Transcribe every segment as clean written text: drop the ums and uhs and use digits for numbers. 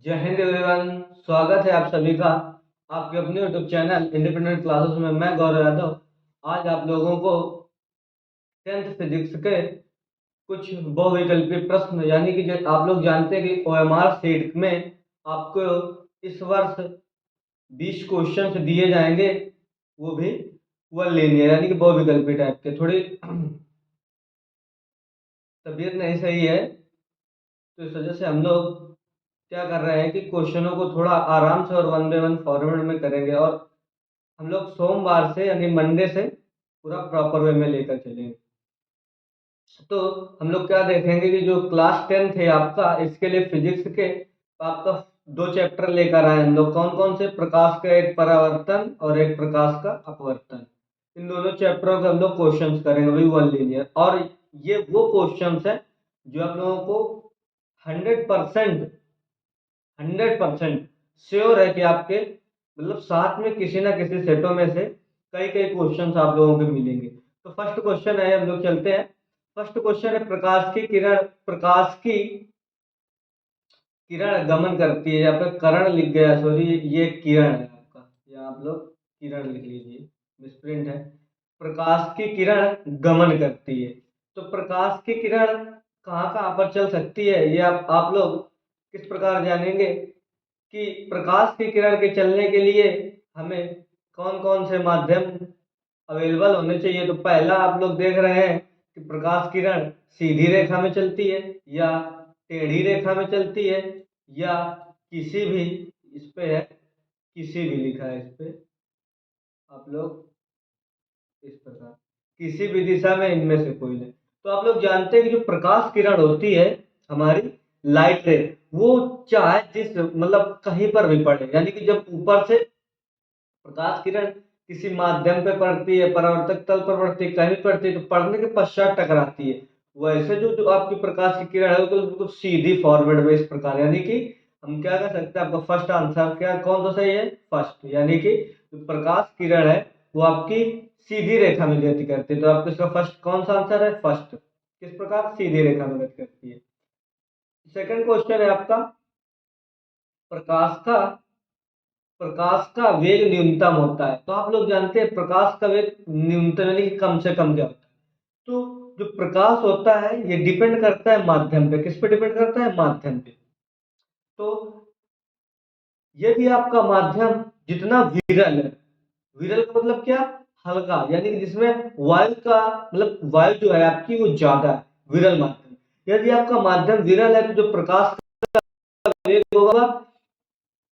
जय हिंद एवरीवन। स्वागत है आप सभी का आपके अपने यूट्यूब चैनल इंडिपेंडेंट क्लासेस में। मैं गौरव यादव आज आप लोगों को 10th फिजिक्स के कुछ बहुविकल्पीय प्रश्न यानी कि जो आप लोग जानते हैं कि ओएमआर शीट में आपको इस वर्ष 20 क्वेश्चंस दिए जाएंगे, वो भी वन लीनियर यानी कि बहुविकल्पीय टाइप के। थोड़ी तबीयत नहीं सही है तो इस वजह से हम लोग क्या कर रहे हैं कि क्वेश्चनों को थोड़ा आराम से और वन बाय वन फॉर्मेट में करेंगे, और हम लोग सोमवार से यानी मंडे से पूरा प्रॉपर वे में लेकर चलेंगे। तो हम लोग क्या देखेंगे कि जो क्लास 10 थे आपका, इसके लिए फिजिक्स के तो आपका दो चैप्टर लेकर आए हम लोग। कौन कौन से? प्रकाश का एक परावर्तन और एक प्रकाश का अपवर्तन। इन दोनों चैप्टरों के हम लोग क्वेश्चंस करेंगे, वही वन लीनियर। और ये वो क्वेश्चंस है जो आप लोगों को 100% 100% श्योर है कि आपके साथ में किसी ना किसी सेटों में से कई कई क्वेश्चंस आप लोगों को मिलेंगे। तो फर्स्ट क्वेश्चन है, हम लोग चलते हैं। फर्स्ट क्वेश्चन है, प्रकाश की किरण गमन करती है। यहाँ पे करण लिख गया, सॉरी, ये किरण है आपका, यहाँ आप लोग किरण लिख लीजिए, मिसप्रिंट है। प्रकाश की किरण गमन करती है। तो प्रकाश की किरण कहाँ कहाँ पर चल सकती है, ये आप लोग किस प्रकार जानेंगे कि प्रकाश की किरण के चलने के लिए हमें कौन कौन से माध्यम अवेलेबल होने चाहिए। तो पहला आप लोग देख रहे हैं कि प्रकाश किरण सीधी रेखा में चलती है या टेढ़ी रेखा में चलती है या किसी भी, इस पे है किसी भी लिखा है, इस पे आप लोग इस प्रकार किसी भी दिशा में इनमें से कोई नहीं। तो आप लोग जानते हैं कि जो प्रकाश किरण होती है हमारी लाइट रे, वो चाहे जिस कहीं पर भी पड़े, यानी कि जब ऊपर से प्रकाश किरण किसी माध्यम पे पड़ती है, परावर्तक तल पर पड़ती है, कहीं पड़ती है, तो पड़ने के पश्चात टकराती है। वैसे जो जो आपकी प्रकाश की किरण है वो तो बिल्कुल सीधी फॉरवर्ड में इस प्रकार, यानी कि हम क्या कर सकते हैं, आपका फर्स्ट आंसर क्या कौन सा सही है? फर्स्ट, यानी कि जो प्रकाश किरण है वो आपकी सीधी रेखा में गति करती है। तो आपको इसका फर्स्ट कौन सा आंसर है? फर्स्ट। किस प्रकार? सीधी रेखा में गति करती है। सेकंड क्वेश्चन है आपका, प्रकाश का प्रकाश का वेग न्यूनतम होता है। तो आप लोग जानते हैं प्रकाश का वेग न्यूनतम यानी कि कम से कम क्या होता है। तो जो प्रकाश होता है ये डिपेंड करता है माध्यम पे। किस पे डिपेंड करता है? माध्यम पे। तो यदि आपका माध्यम जितना विरल है, विरल का मतलब क्या? हल्का, यानी कि जिसमें वायु का वायु जो है आपकी वो ज्यादा है, विरल माध्यम। यदि आपका माध्यम विरल है तो जो प्रकाश का वेग होगा,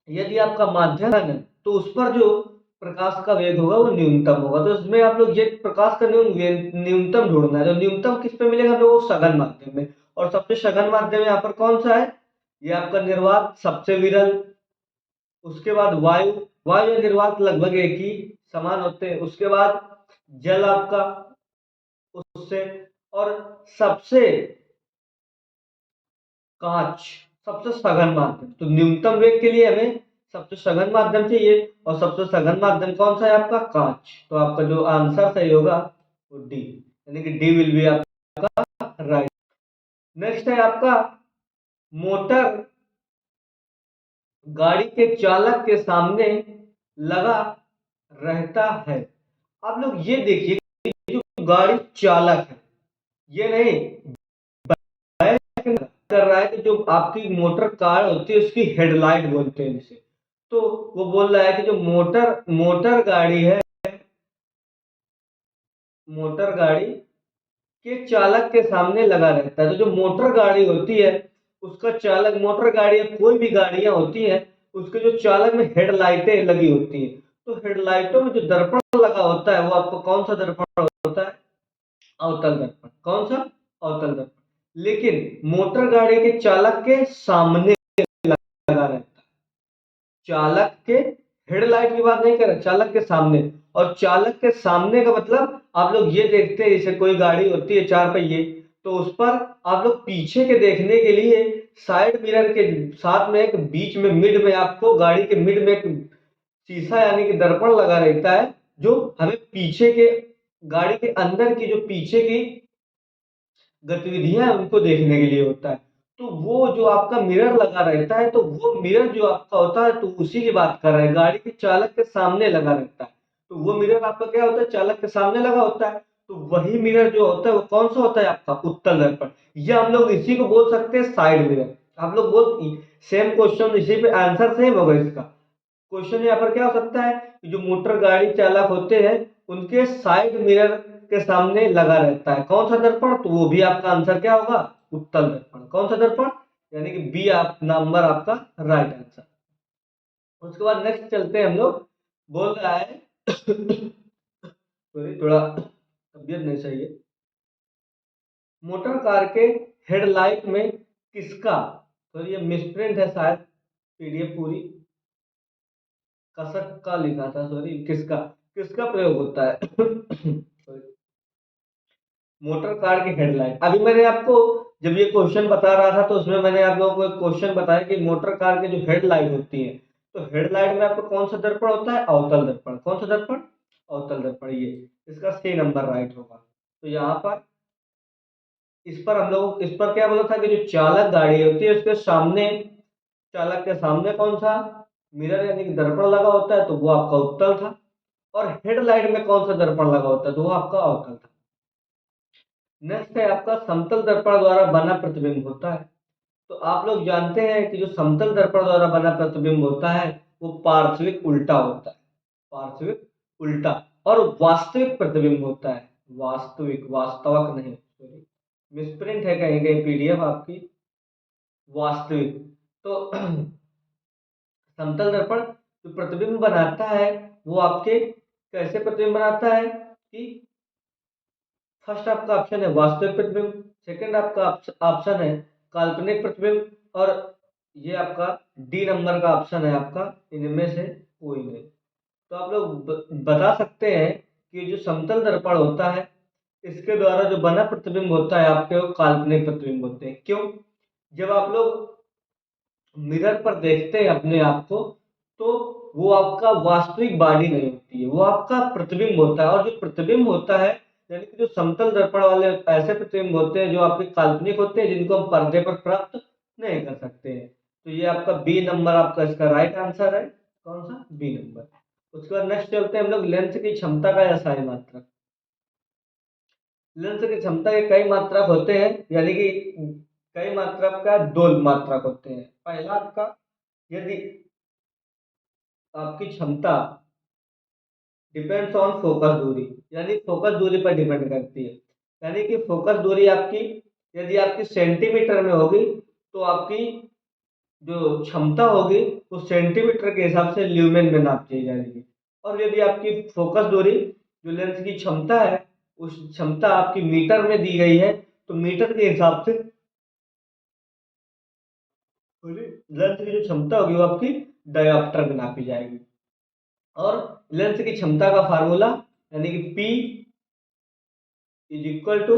यदि आपका माध्यम है तो उस पर जो प्रकाश का वेग होगा वो न्यूनतम होगा। तो इसमें आप लोग ये प्रकाश का न्यूनतम ढूंढना है। तो न्यूनतम किस पे मिलेगा हम लोग को? सघन माध्यम में। और सबसे सघन माध्यम यहाँ पर कौन सा है? ये आपका निर्वात सबसे विरल, उसके बाद वायु, वायु या निर्वात लगभग एक ही समान होते हैं, उसके बाद जल आपका उससे, और सबसे कांच, सबसे सघन माध्यम। तो न्यूनतम वेग के लिए हमें सबसे सघन माध्यम चाहिए, और सबसे सघन माध्यम कौन सा है? आपका कांच। तो आपका जो आंसर सही होगा वो डी, यानी कि डी विल बी आपका राइट। नेक्स्ट है आपका, मोटर गाड़ी के चालक के सामने लगा रहता है। आप लोग ये देखिए कि जो गाड़ी चालक है, ये नहीं कर रहा है कि जो आपकी मोटर कार होती है उसकी हेडलाइट बोलते हैं जिसे। तो वो बोल रहा है कि जो मोटर मोटर गाड़ी है, मोटर गाड़ी के चालक के सामने लगा रहता है। तो जो मोटर गाड़ी होती है उसका चालक, मोटर गाड़ी या कोई भी गाड़ियां होती हैं उसके जो चालक में हेडलाइटें लगी होती हैं। तो हेडलाइटों में जो दर्पण लगा होता है वो आपको कौन सा दर्पण होता है? अवतल दर्पण। कौन सा? अवतल दर्पण। लेकिन मोटर गाड़ी के चालक के सामने लगा रहता है। चालक के हेडलाइट की बात नहीं कर रहे, चालक के सामने। और चालक के सामने का मतलब आप लोग ये देखते हैं, जैसे कोई गाड़ी होती है चार पहिए, तो उस पर आप लोग पीछे के देखने के लिए साइड मिरर के साथ में एक बीच में मिड में आपको गाड़ी के मिड में एक शीशा यानी कि दर्पण लगा रहता है, जो हमें पीछे के गाड़ी के अंदर की जो पीछे की गतिविधियां हैं उनको देखने के लिए होता है। तो वो जो आपका मिरर लगा रहता है, तो वो मिरर जो आपका होता है, तो उसी की बात कर रहे हैं, गाड़ी के चालक के सामने लगा रहता है। तो वो मिरर आपका क्या होता है, चालक के सामने लगा होता है। तो वही मिरर जो होता है वो कौन सा होता है, आपका उत्तल दर्पण। या हम लोग इसी को बोल सकते हैं साइड मिरर। आप लोग बोल, सेम क्वेश्चन, इसी पे आंसर सेम होगा इसका। क्वेश्चन यहाँ पर क्या हो सकता है कि जो मोटर गाड़ी चालक होते हैं, उनके साइड मिरर के सामने लगा रहता है कौन सा दर्पण, तो वो भी आपका आंसर क्या होगा, उत्तल दर्पण। कौन सा दर्पण, यानी कि बी आप नंबर आपका राइट आंसर। उसके बाद नेक्स्ट चलते हैं हम लोग। बोल रहा है सॉरी, थोड़ा तबीयत नहीं सही है। मोटर कार के हेडलाइट में किसका, सॉरी ये मिसप्रिंट है शायद, पीडीएफ पूरी कसक का लिखा था, सॉरी किसका, किसका प्रयोग होता है Sorry। मोटर कार की हेडलाइट, अभी मैंने आपको जब ये क्वेश्चन बता रहा था तो उसमें मैंने आप लोगों को एक क्वेश्चन बताया कि मोटर कार की जो हेडलाइट होती है, तो हेडलाइट में आपको कौन सा दर्पण होता है, अवतल दर्पण। कौन सा दर्पण, अवतल दर्पण। ये इसका सी नंबर राइट होगा। तो यहाँ पर इस पर हम लोग, इस पर क्या बोला था कि जो चालक गाड़ी होती है उसके सामने, चालक के सामने कौन सा मिरर यानी कि दर्पण लगा होता है, तो वो आपका उत्तल था। और हेडलाइट में कौन सा दर्पण लगा होता है, तो वो आपका अवतल था। नेक्स्ट है आपका समतल दर्पण द्वारा बना प्रतिबिंब होता है। तो आप लोग जानते हैं कि जो समतल दर्पण द्वारा बना प्रतिबिंब होता है वो पार्श्विक उल्टा होता है, पार्श्विक उल्टा। और वास्तविक प्रतिबिंब होता है, वास्तविक, वास्तवक नहीं, सॉरी मिसप्रिंट है कहीं कहीं पीडीएफ आपकी, वास्तविक। तो समतल दर्पण जो प्रतिबिंब बनाता है वो आपके कैसे प्रतिबिंब बनाता है कि फर्स्ट आपका ऑप्शन है वास्तविक प्रतिबिंब, सेकंड आपका ऑप्शन है काल्पनिक प्रतिबिंब, और ये आपका डी नंबर का ऑप्शन है आपका इनमें से कोई नहीं। तो आप लोग बता सकते हैं कि जो समतल दर्पण होता है इसके द्वारा जो बना प्रतिबिंब होता है आपके, वो काल्पनिक प्रतिबिंब होते हैं। क्यों, जब आप लोग मिरर पर देखते हैं अपने आप को, तो वो आपका वास्तविक बॉडी नहीं होती है, वो आपका प्रतिबिंब होता है। और जो प्रतिबिंब होता है, यानी कि जो समतल दर्पण वाले ऐसे प्रतिबिंब होते हैं जो आपके काल्पनिक होते हैं, जिनको हम पर्दे पर प्राप्त नहीं कर सकते हैं। तो ये आपका बी नंबर आपका इसका राइट आंसर है। कौन सा, बी नंबर। उसके बाद नेक्स्ट चलते हैं हम लोग, लेंस की क्षमता का एसआई मात्रक। लेंस की क्षमता के कई मात्रक होते हैं, यानी कि कई मात्रक का दो मात्रक होते हैं। पहला आपका, यदि आपकी क्षमता डिपेंड्स ऑन फोकस दूरी, यानी फोकस दूरी पर डिपेंड करती है। यानी कि फोकस दूरी आपकी यदि आपकी सेंटीमीटर में होगी, तो आपकी जो क्षमता होगी वो सेंटीमीटर के हिसाब से ल्यूमेन में नापी जाएगी। और यदि आपकी फोकस दूरी, जो लेंस की क्षमता है, उस क्षमता आपकी मीटर में दी गई है, तो मीटर के हिसाब से लेंस की जो क्षमता होगी वो आपकी डायोप्टर में नापी जाएगी। और लेंस की क्षमता का फार्मूला, यानी कि P is equal to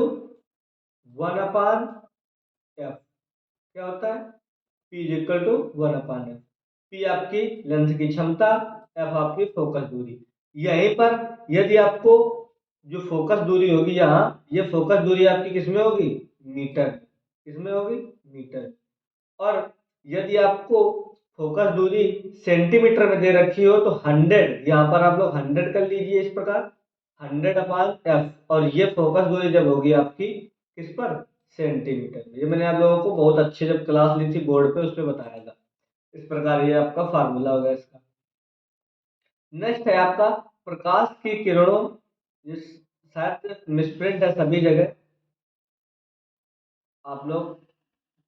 1/f, क्या होता है, P is equal to 1/f। P आपकी लेंस की क्षमता, F आपकी फोकस दूरी। यहीं पर यदि आपको जो फोकस दूरी होगी, यहाँ ये फोकस दूरी आपकी किसमें होगी, मीटर, किसमें होगी, मीटर। और यदि आपको फोकस दूरी सेंटीमीटर में दे रखी हो, तो 100, यहाँ पर आप लोग 100 कर लीजिए इस प्रकार, 100/f। और ये फोकस दूरी जब होगी आपकी किस पर, सेंटीमीटर में। ये मैंने आप लोगों को बहुत अच्छे जब क्लास ली थी बोर्ड पे, उस पर बताया था। इस प्रकार ये आपका फार्मूला होगा इसका। नेक्स्ट है आपका प्रकाश की किरणों, जिस शायद मिसप्रिंट है सभी जगह, आप लोग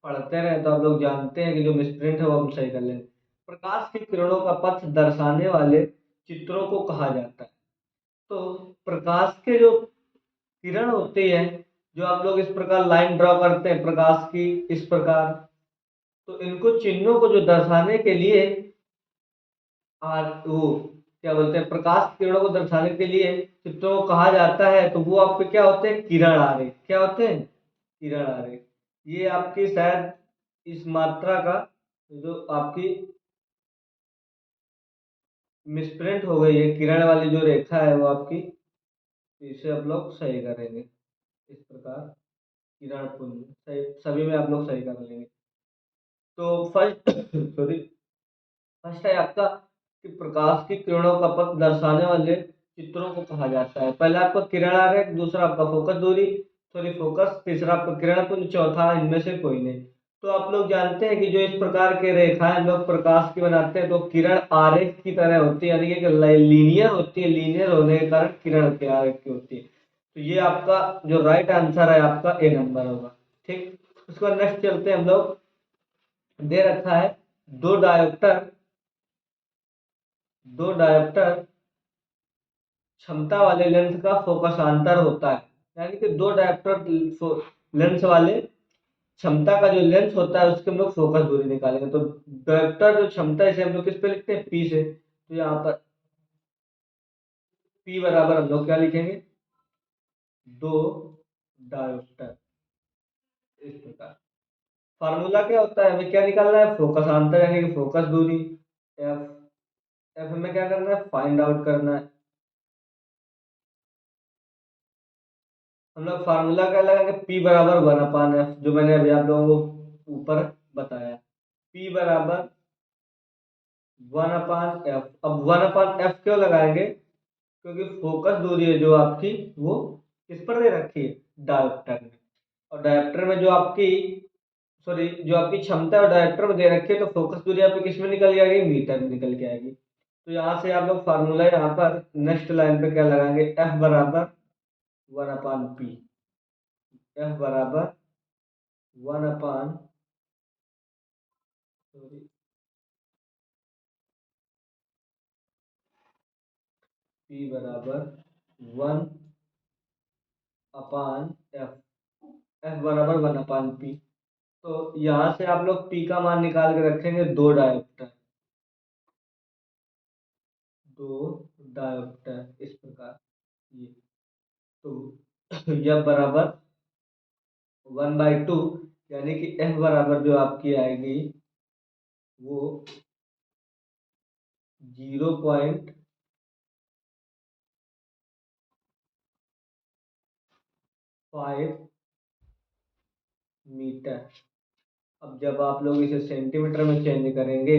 पढ़ते रहे तो आप लोग जानते हैं कि जो मिसप्रिंट है वो हम सही कर लेंगे। प्रकाश की किरणों का पथ दर्शाने वाले चित्रों को कहा जाता है। तो प्रकाश के जो किरण होती है, जो आप लोग इस प्रकार लाइन ड्रॉ करते हैं प्रकाश की इस प्रकार, तो इनको चिन्हों को जो दर्शाने के लिए, वो क्या बोलते हैं, प्रकाश किरणों को दर्शाने के लिए चित्रों को कहा जाता है, तो वो आपके क्या होते हैं, किरण आ रहे, क्या होते हैं, किरण आ रहे। ये आपकी शायद इस मात्रा का जो आपकी मिसप्रिंट हो गई है, किरण वाली जो रेखा है वो आपकी, इसे आप लोग सही करेंगे इस प्रकार, किरण पुंज सही, सभी में आप लोग सही कर लेंगे। तो फर्स्ट सॉरी फर्स्ट है आपका कि प्रकाश की किरणों का पथ दर्शाने वाले चित्रों को कहा जाता है। पहला आपका किरण आरेख, दूसरा आपका फोकस दूरी सॉरी फोकस, तीसरा आपका किरण पुंज, चौथा इनमें से कोई नहीं। तो आप लोग जानते हैं कि जो इस प्रकार के रेखाएं हम लोग प्रकाश की बनाते हैं तो किरण आरेख की तरह होती है, यानी कि लीनियर होती है, लीनियर होने के कारण किरण के आरेख की होती है। तो ये आपका जो राइट आंसर है आपका ए नंबर होगा। ठीक, उसके बाद नेक्स्ट चलते हैं हम लोग। दे रखा है दो डायोप्टर दो डायोप्टर क्षमता वाले लेंस का फोकसांतर होता है, यानी कि दो डायोप्टर लेंस वाले क्षमता का जो लेंस होता है उसके हम लोग फोकस दूरी निकालेंगे। तो डायोप्टर जो क्षमता है इसे हम लोग किस पे लिखते हैं, पी से। तो यहाँ पर पी बराबर हम लोग क्या लिखेंगे, दो डायोप्टर, इस प्रकार। फार्मूला क्या होता है, हमें क्या निकालना है, फोकसांतर यानी कि फोकस दूरी। एफ एफ हमें क्या करना है, फाइंड आउट करना है। हम लोग फार्मूला क्या लगाएंगे, पी बराबर 1/f, जो मैंने अभी आप लोगों को ऊपर बताया। पी बराबर 1/f। अब 1/f क्यों लगाएंगे, क्योंकि फोकस दूरी है जो आपकी वो किस पर दे रखी है, डायोप्टर में। और डायोप्टर में जो आपकी सॉरी जो आपकी क्षमता है डायोप्टर में दे रखी है, तो फोकस दूरी आपकी किस में निकल के आएगी, मीटर में निकल के आएगी। तो यहाँ से आप लोग फार्मूला यहाँ पर नेक्स्ट लाइन पे क्या लगाएंगे, एफ बराबर 1/p। एफ बराबर 1/, सॉरी, पी बराबर 1/f। एफ बराबर 1/p। तो यहाँ से आप लोग पी का मान निकाल के रखेंगे, दो डायोप्टर, दो डायोप्टर इस प्रकार ये। तो यह बराबर 1/2, यानी कि एफ बराबर जो आपकी आएगी वो 0.5 मीटर। अब जब आप लोग इसे सेंटीमीटर में चेंज करेंगे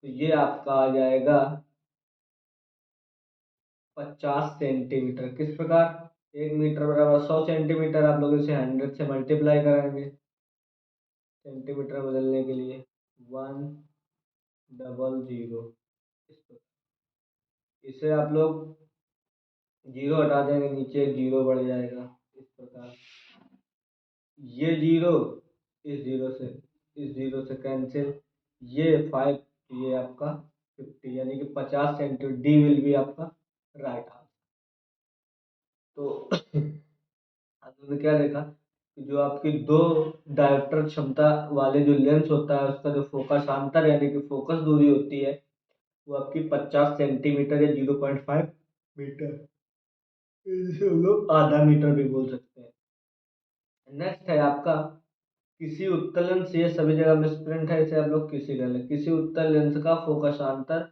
तो ये आपका आ जाएगा 50 सेंटीमीटर। किस प्रकार, 1 मीटर बराबर 100 सेंटीमीटर। आप लोग इसे 100 से मल्टीप्लाई कराएंगे सेंटीमीटर बदलने के लिए, 100। इस प्रकार इसे आप लोग जीरो हटा देंगे, नीचे एक जीरो बढ़ जाएगा इस प्रकार। ये जीरो इस जीरो से कैंसिल, ये 5, ये आपका 50, यानी कि 50 सेंटीमीटर। डी विल बी आपका राइट आंसर। तो हमने क्या देखा कि जो आपकी दो डायोप्टर क्षमता वाले जो लेंस होता है उसका जो फोकस अंतर यानी कि फोकस दूरी होती है वो आपकी 50 सेंटीमीटर या 0.5 मीटर, इसे हम लोग आधा मीटर भी बोल सकते हैं। नेक्स्ट है आपका किसी उत्तल लेंस, ये सभी जगह मिसप्रिंट है, इसे आप लोग किसी कर लें। किसी उत्तल लेंस का फोकसांतर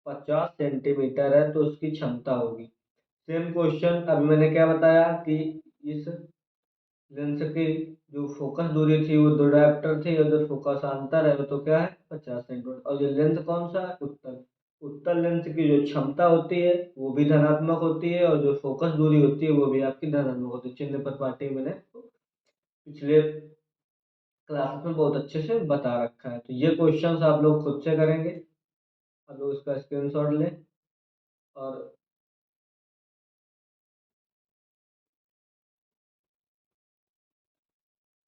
50 सेंटीमीटर है तो उसकी क्षमता होगी। सेम क्वेश्चन अभी मैंने क्या बताया कि इस लेंस की जो फोकस दूरी थी वो दो डायोप्टर थी, और जो फोकसांतर है वो तो क्या है 50 सेंटीमीटर। और ये लेंस कौन सा है, उत्तल। उत्तल लेंस की जो क्षमता होती है वो भी धनात्मक होती है, और जो फोकस दूरी होती है वो भी आपकी धनात्मक होती है। चिन्ह पर पार्टी मैंने पिछले क्लास में बहुत अच्छे से बता रखा है। तो ये क्वेश्चंस आप लोग खुद से करेंगे, आप लोग इसका स्क्रीनशॉट लें और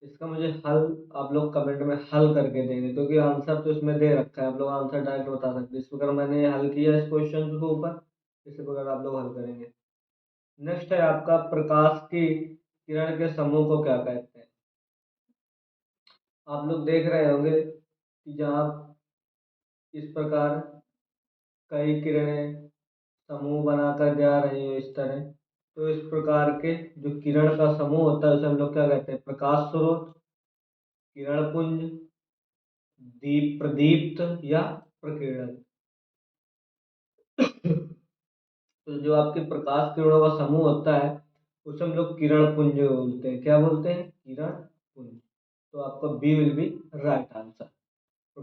इसका मुझे हल आप लोग कमेंट में हल करके देंगे, क्योंकि आंसर तो इसमें दे रखा है, आप लोग आंसर डायरेक्ट बता सकते हैं। इस प्रकार मैंने हल किया इस क्वेश्चन को ऊपर, इसी प्रकार आप लोग हल करेंगे। नेक्स्ट है आपका प्रकाश की किरण के समूह को क्या कहते हैं। आप लोग देख रहे होंगे कि जहाँ इस प्रकार कई किरणें समूह बनाकर जा रही हो इस तरह, तो इस प्रकार के जो किरण का समूह होता है उसे हम लोग क्या कहते हैं, प्रकाश स्रोत, किरण पुंज, दीप प्रदीप्त या प्रकीर्णन। तो जो आपके प्रकाश किरणों का समूह होता है उसे हम लोग किरण पुंज बोलते हैं। क्या बोलते हैं, किरण पुंज। तो आपका B will be right answer.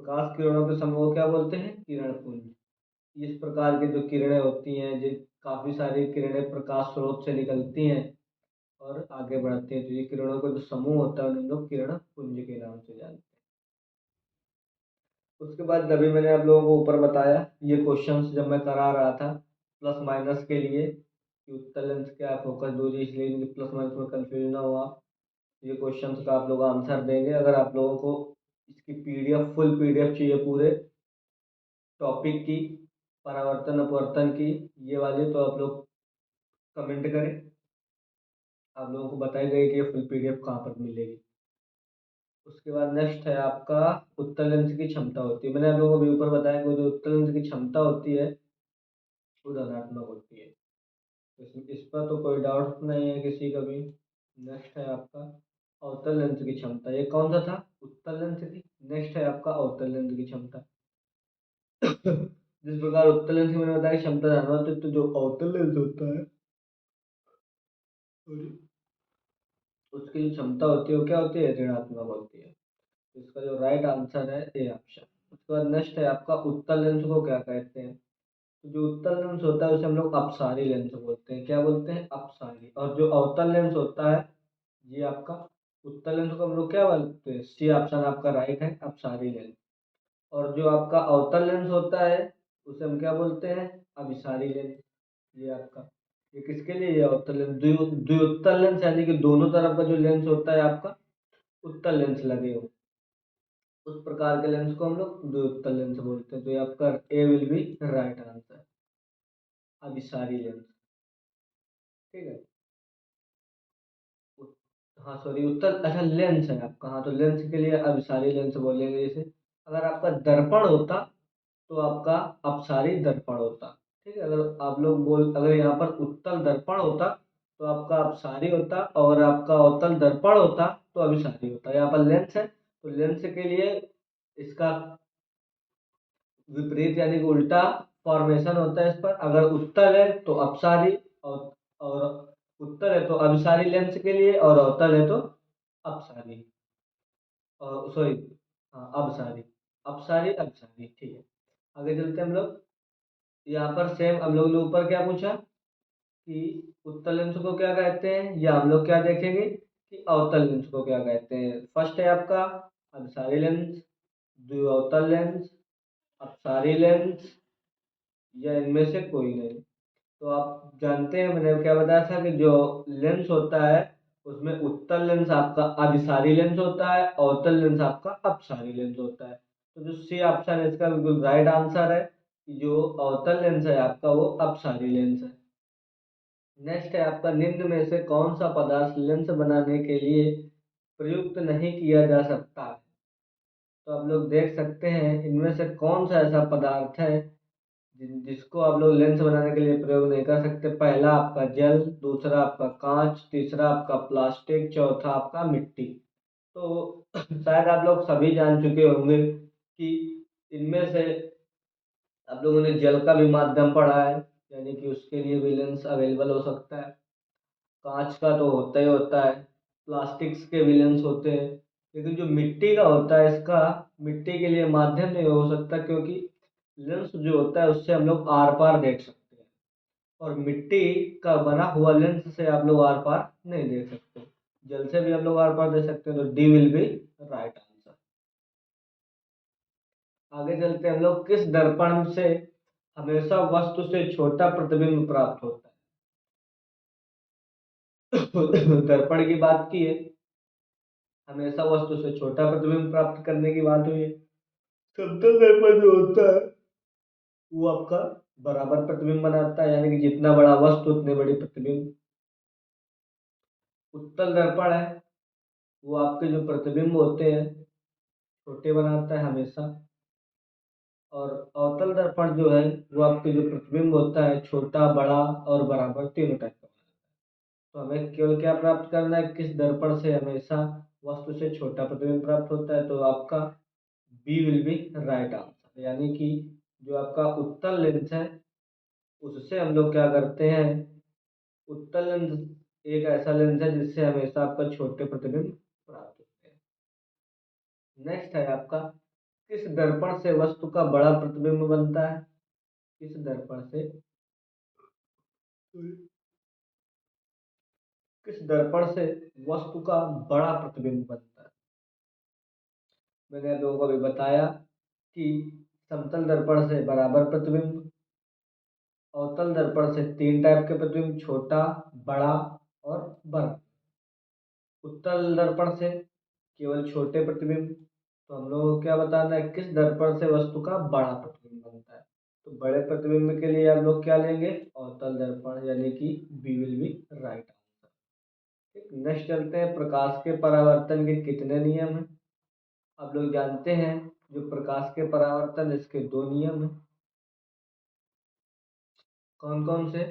प्रकाश किरणों के समूह को क्या बोलते हैं? किरण पुंज। इस प्रकार की जो किरणें होती हैं, जो काफ़ी सारी किरणें प्रकाश स्रोत से निकलती हैं और आगे बढ़ती हैं, तो ये किरणों का जो समूह होता है उन्हें हम लोग किरण पुंज के नाम से जानते हैं। उसके बाद अभी मैंने आप लोगों को ऊपर बताया, ये क्वेश्चंस जब मैं करा रहा था प्लस माइनस के लिए कि उत्तल लेंस क्या है, फोकस दूरी, इसलिए इनके प्लस माइनस में कंफ्यूजन ना हुआ, ये क्वेश्चंस का आप लोग आंसर देंगे। अगर आप लोगों को इसकी पीडीएफ, फुल पीडीएफ चाहिए पूरे टॉपिक की, परावर्तन अपवर्तन की, ये वाली, तो आप लोग कमेंट करें, आप लोगों को बताई जाएगी कि ये फुल पीडीएफ कहाँ पर मिलेगी। उसके बाद नेक्स्ट है आपका उत्तल लेंस की क्षमता होती है। मैंने आप लोगों को भी ऊपर बताया कि जो उत्तल लेंस की क्षमता होती है वो धनात्मक होती है, इस पर तो कोई डाउट नहीं है किसी का भी। नेक्स्ट है आपका अवतल लेंस की क्षमता। ये कौन सा था? उत्तल लेंस की। नेक्स्ट है आपका अवतल लेंस की क्षमता। जिस प्रकार उत्तल लेंस की मैंने बताया कि क्षमता धनात्मक, तो जो अवतल लेंस होता है उसकी जो क्षमता होती है वो क्या होती है? ऋणात्मक होती है। तो इसका जो राइट आंसर है ए ऑप्शन। उसके बाद नेक्स्ट है आपका उत्तल लेंस को क्या कहते हैं? तो जो उत्तल लेंस होता है उसे हम लोग अपसारी लेंस बोलते हैं। क्या बोलते हैं? अपसारी। और जो अवतल लेंस होता है, ये आपका उत्तल लेंस को हम लोग क्या बोलते हैं? सी ऑप्शन आपका राइट है, अपसारी लेंस। और जो आपका अवतल लेंस होता है उसे हम क्या बोलते हैं? अभिसारी लेंस। ये आपका, ये किसके लिए? ये अवतल लेंस। द्विउत्तल लेंस यानी कि दोनों तरफ का जो लेंस होता है आपका उत्तल लेंस लगे हो, उस प्रकार के लेंस को हम लोग द्विउत्तल लेंस बोलते हैं। तो ये आपका ए विल बी राइट आंसर, अभिसारी लेंस। ठीक है। हाँ सॉरी, उत्तर, अच्छा लेंस है आपका। हाँ, तो लेंस के लिए अभिसारी लेंस बोलेंगे। जैसे अगर आपका दर्पण होता तो आपका अपसारी दर्पण होता। ठीक है। अगर यहाँ पर उत्तल दर्पण होता तो आपका अपसारी होता, और आपका अवतल दर्पण होता तो अभिसारी होता। यहाँ पर लेंस है तो लेंस के लिए इसका विपरीत यानी कि उल्टा फॉर्मेशन होता है इस पर। अगर उत्तल है तो अपसारी, और उत्तल है तो अभिसारी लेंस के लिए, और अवतल है तो अपसारी, और सॉरी, हाँ अपसारी, अपसारी अपसारी। ठीक है। आगे चलते हैं हम लोग। यहाँ पर सेम हम लोग ने ऊपर क्या पूछा कि उत्तल लेंस को क्या कहते हैं, या हम लोग क्या देखेंगे कि अवतल लेंस को क्या कहते हैं। फर्स्ट है आपका अभिसारी लेंस, द्विअवतल लेंस, अपसारी लेंस, या इनमें से कोई नहीं। तो आप जानते हैं मैंने क्या बताया था कि जो लेंस होता है उसमें उत्तल लेंस आपका अभिसारी लेंस होता है, अवतल लेंस आपका अपसारी लेंस होता है। तो जो सी ऑप्शन है इसका बिल्कुल राइट आंसर है कि जो अवतल लेंस है आपका वो अपसारी लेंस है। नेक्स्ट है आपका निम्न में से कौन सा पदार्थ लेंस बनाने के लिए प्रयुक्त नहीं किया जा सकता है? तो आप लोग देख सकते हैं इनमें से कौन सा ऐसा पदार्थ है जिसको आप लोग लेंस बनाने के लिए प्रयोग नहीं कर सकते। पहला आपका जल, दूसरा आपका कांच, तीसरा आपका प्लास्टिक, चौथा आपका मिट्टी। तो शायद आप लोग सभी जान चुके होंगे कि इनमें से आप लोगों ने जल का भी माध्यम पढ़ा है, यानी कि उसके लिए भी लेंस अवेलेबल हो सकता है। कांच का तो होता ही होता है, प्लास्टिक्स के भी लेंस होते हैं, लेकिन जो मिट्टी का होता है इसका मिट्टी के लिए माध्यम नहीं हो सकता, क्योंकि लेंस जो होता है उससे हम लोग आर पार देख सकते हैं, और मिट्टी का बना हुआ लेंस से आप लोग आर पार नहीं देख सकते। जल से भी हम लोग आर पार देख सकते हैं, तो D will be right answer. आगे चलते हैं हम लोग। किस दर्पण से हमेशा वस्तु से छोटा प्रतिबिंब प्राप्त होता है? दर्पण की बात की है, हमेशा वस्तु से छोटा प्रतिबिंब प्राप्त करने की बात हुई है। समतल दर्पण जो होता है वो आपका बराबर प्रतिबिंब बनाता है, यानी कि जितना बड़ा वस्तु उतने बड़ी प्रतिबिंब। उत्तल दर्पण है वो आपके जो प्रतिबिंब होते हैं छोटे बनाता है हमेशा, और अवतल दर्पण जो है वो आपके जो प्रतिबिंब होता है छोटा, बड़ा और बराबर तीनों टाइप का बनाता है। तो हमें केवल क्या प्राप्त करना है, किस दर्पण से हमेशा वस्तु से छोटा प्रतिबिंब प्राप्त होता है? तो आपका B will be right answer, यानी कि जो आपका उत्तल लेंस है उससे हम लोग क्या करते हैं, उत्तल लेंस एक ऐसा लेंस है जिससे हमेशा आपका छोटे प्रतिबिंब प्राप्त होते हैं। नेक्स्ट है आपका किस दर्पण से वस्तु का बड़ा प्रतिबिंब बनता है? किस दर्पण से किस दर्पण से वस्तु का बड़ा प्रतिबिंब बनता है? मैंने आप लोगों को अभी बताया कि समतल दर्पण से बराबर प्रतिबिंब, अवतल दर्पण से तीन टाइप के प्रतिबिंब, छोटा, बड़ा और बड़ा। उत्तल दर्पण से केवल छोटे प्रतिबिंब। तो हम लोगों को क्या बताना है, किस दर्पण से वस्तु का बड़ा प्रतिबिंब बनता है। तो बड़े प्रतिबिंब के लिए आप लोग क्या लेंगे, अवतल दर्पण, यानी कि B will be right answer. ठीक, नेक्स्ट चलते हैं, प्रकाश के परावर्तन के कितने नियम हैं? आप लोग जानते हैं जो प्रकाश के परावर्तन, इसके दो नियम हैं। कौन कौन से?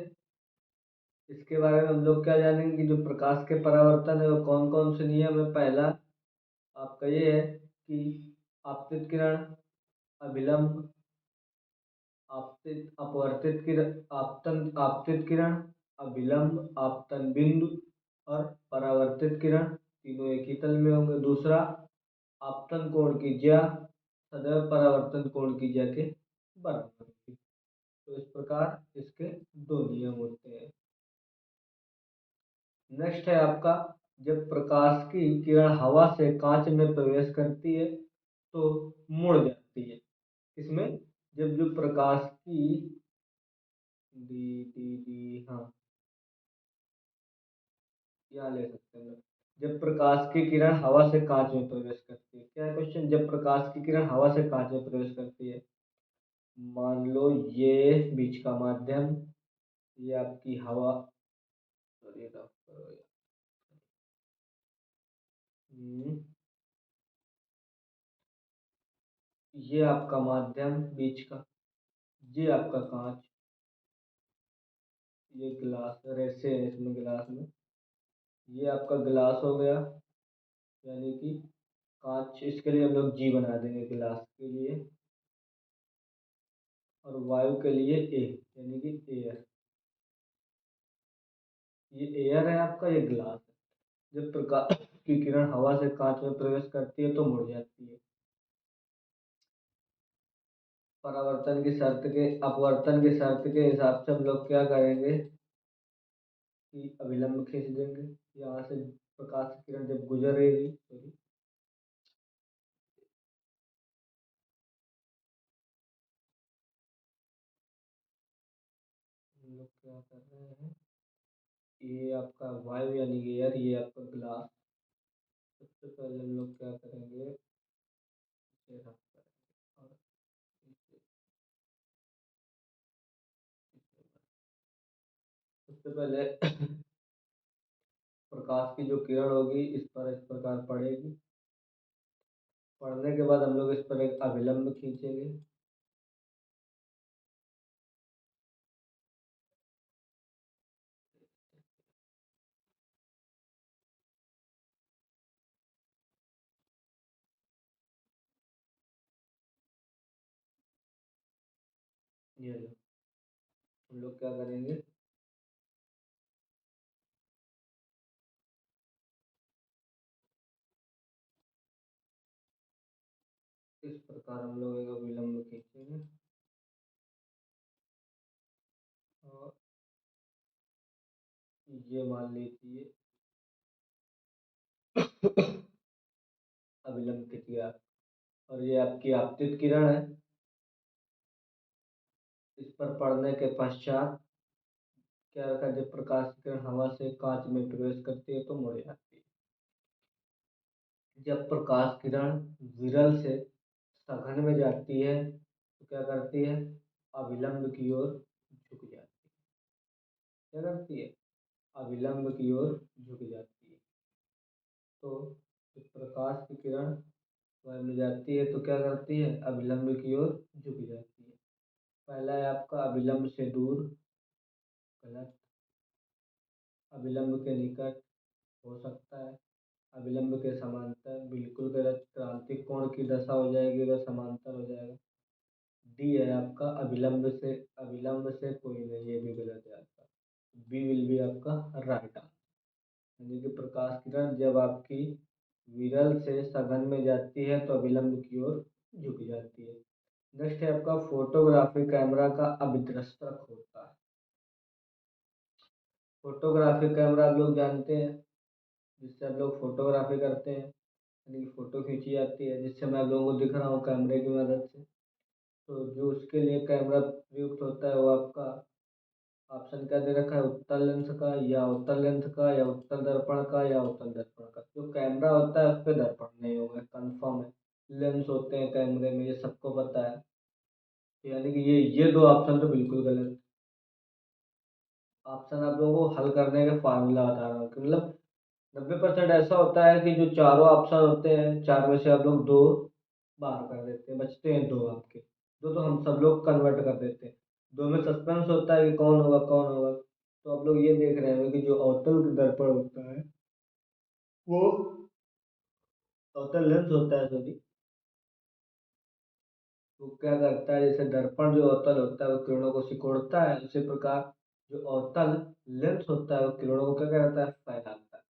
इसके बारे में हम लोग क्या जानेंगे कि जो प्रकाश के परावर्तन है वो कौन कौन से नियम है। पहला आपका ये है कि आपतित किरण, अभिलंब, आपतित अपवर्तित किरण, आपतित किरण, अभिलंब, आपतन बिंदु और परावर्तित किरण, तीनों एक ही तल में होंगे। दूसरा, आपतन कोण की ज्या सदैव परावर्तन कोण की ज्या के बराबर होगी। तो इस प्रकार इसके दो नियम होते हैं। नेक्स्ट है आपका, जब प्रकाश की किरण हवा से कांच में प्रवेश करती है तो मुड़ जाती है। इसमें जब जो प्रकाश की डी डी डी हाँ, यहाँ ले सकते हैं। जब प्रकाश की किरण हवा से कांच में प्रवेश करती है, क्या है क्वेश्चन, जब प्रकाश की किरण हवा से कांच में प्रवेश करती है, मान लो ये बीच का माध्यम, ये आपकी हवा, सॉरी रफ करो यार। ये आपका माध्यम बीच का, ये आपका कांच, ये गिलास रेसे है इसमें, गिलास में ये आपका गिलास हो गया, यानी कि कांच, इसके लिए हम लोग जी बना देंगे गिलास के लिए, और वायु के लिए ए, यानी कि एयर। ये एयर है आपका, ये ग्लास है। जब प्रकाश की किरण हवा से कांच में प्रवेश करती है तो मुड़ जाती है। परावर्तन की शर्त के, अपवर्तन की शर्त के हिसाब से हम लोग क्या करेंगे कि अभिलंब खींच देंगे। यहाँ से प्रकाश की किरण जब गुजरेगी, सॉरी, हम लोग क्या कर रहे हैं, ये आपका वायु यानी कि एयर, ये आपका ग्लास। सबसे पहले हम लोग क्या करेंगे, इसे रफ करेंगे और इसे, सबसे पहले प्रकाश की जो किरण होगी इस पर इस प्रकार पड़ेगी। पड़ने के बाद हम लोग इस पर एक अभिलंब खींचेंगे। ये लो, हम लोग क्या करेंगे, इस प्रकार हम लोग एक अभिलंब खींचेंगे और ये मान लीजिए अभिलंब खींच गया। और ये आपकी आपतित किरण है, इस पर पड़ने के पश्चात क्या रखा, जब प्रकाश की किरण हवा से कांच में प्रवेश करती है तो मुड़ जाती है। जब प्रकाश किरण विरल से सघन में जाती है तो क्या करती है, अभिलंब की ओर झुक जाती है। क्या करती है, अभिलंब की ओर झुक जाती है। तो जब प्रकाश की किरण वह में जाती है तो क्या करती है, अभिलंब की ओर झुक जाती है। पहला है आपका अभिलंब से दूर, गलत। अभिलंब के निकट, हो सकता है। अभिलंब के समांतर, बिल्कुल गलत। क्रांतिक कोण की दशा हो जाएगी तो समांतर हो जाएगा। डी है आपका, अभिलंब से कोई नहीं, ये भी गलत है आपका। बी विल बी आपका राइट आंसर। यानी कि प्रकाश किरण जब आपकी विरल से सघन में जाती है तो अभिलंब की ओर झुक जाती है। नेक्स्ट है आपका फोटोग्राफी कैमरा का अभिदृष्टक होता है। फोटोग्राफी कैमरा आप लोग जानते हैं, जिससे आप लोग फोटोग्राफी करते हैं, यानी कि फोटो खींची जाती है, जिससे मैं आप लोगों को दिख रहा हूँ कैमरे की मदद से। तो जो उसके लिए कैमरा प्रयुक्त होता है वो आपका ऑप्शन क्या दे रखा है, उत्तल लेंस का या उत्तल लेंस का या उत्तल दर्पण का या उत्तल दर्पण का। जो कैमरा होता है उस पर दर्पण नहीं होगा, कंफर्म है। लेंस होते हैं कैमरे में, ये सबको पता है। तो यानी कि ये दो ऑप्शन तो बिल्कुल गलत। ऑप्शन आप लोगों को हल करने के फार्मूला बता रहा हूँ कि मतलब 90% ऐसा होता है कि जो चारों ऑप्शन होते हैं, चार में से आप लोग दो बाहर कर देते हैं, बचते हैं दो आपके। दो तो हम सब लोग कन्वर्ट कर देते हैं। दो में सस्पेंस होता है कि कौन होगा कौन होगा। तो आप लोग ये देख रहे होंगे कि जो अवतल दर्पण होता है वो अवतल लेंस होता है, सॉरी, वो क्या करता है, जैसे दर्पण जो अवतल होता है वो किरणों को सिकोड़ता है, उसी प्रकार जो अवतल लेंस होता है वो किरणों को क्या करता है, फैलाता है।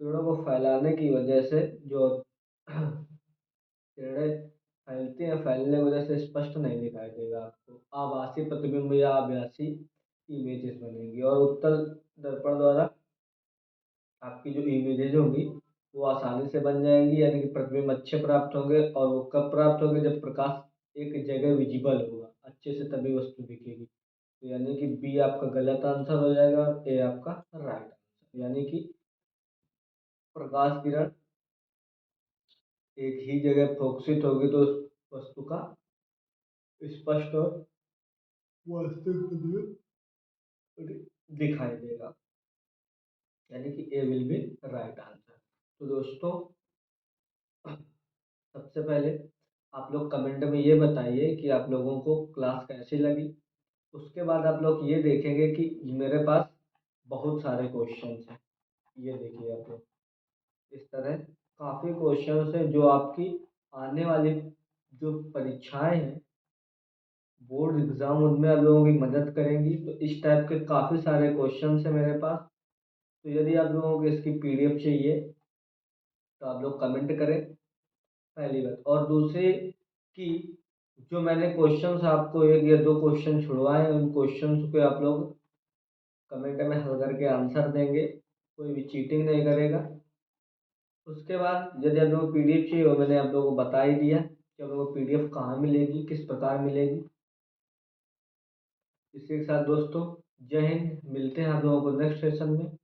किरणों को फैलाने की वजह से जो किरणें फैलती हैं, फैलने की वजह से स्पष्ट नहीं दिखाई देगा आपको, आभासी प्रतिबिंब या आभासी इमेजेस बनेंगी। और उत्तल दर्पण द्वारा आपकी जो इमेजेज होंगी वो आसानी से बन जाएंगी, यानी कि प्रतिबिंब अच्छे प्राप्त होंगे। और वो कब प्राप्त होंगे, जब प्रकाश एक जगह विजिबल होगा अच्छे से, तभी वस्तु दिखेगी। तो यानी कि बी आपका गलत आंसर हो जाएगा और ए आपका राइट आंसर। यानी कि प्रकाश किरण एक ही जगह फोकसित होगी तो उस वस्तु का स्पष्ट और वास्तविक प्रतिबिंब दिखाई देगा। यानी कि ए विल बी राइट आंसर। तो दोस्तों, सबसे पहले आप लोग कमेंट में ये बताइए कि आप लोगों को क्लास कैसी लगी। उसके बाद आप लोग ये देखेंगे कि मेरे पास बहुत सारे क्वेश्चंस हैं। ये देखिए आप लोग, इस तरह काफ़ी क्वेश्चंस हैं जो आपकी आने वाली जो परीक्षाएं हैं, बोर्ड एग्जाम, उनमें आप लोगों की मदद करेंगी। तो इस टाइप के काफ़ी सारे क्वेश्चंस हैं मेरे पास। तो यदि आप लोगों को इसकी पीडीएफ चाहिए तो आप लोग कमेंट करें, पहली बात। और दूसरी कि जो मैंने क्वेश्चंस आपको एक या दो क्वेश्चन छुड़वाए हैं, उन क्वेश्चंस को आप लोग कमेंट में हल करके आंसर देंगे, कोई भी चीटिंग नहीं करेगा। उसके बाद यदि आप लोगों को पीडीएफ चाहिए, वो मैंने आप लोगों को बता ही दिया कि आप लोगों को पीडीएफ कहाँ मिलेगी, किस प्रकार मिलेगी। इसी के साथ दोस्तों, जय हिंद। मिलते हैं आप लोगों को नेक्स्ट सेशन में।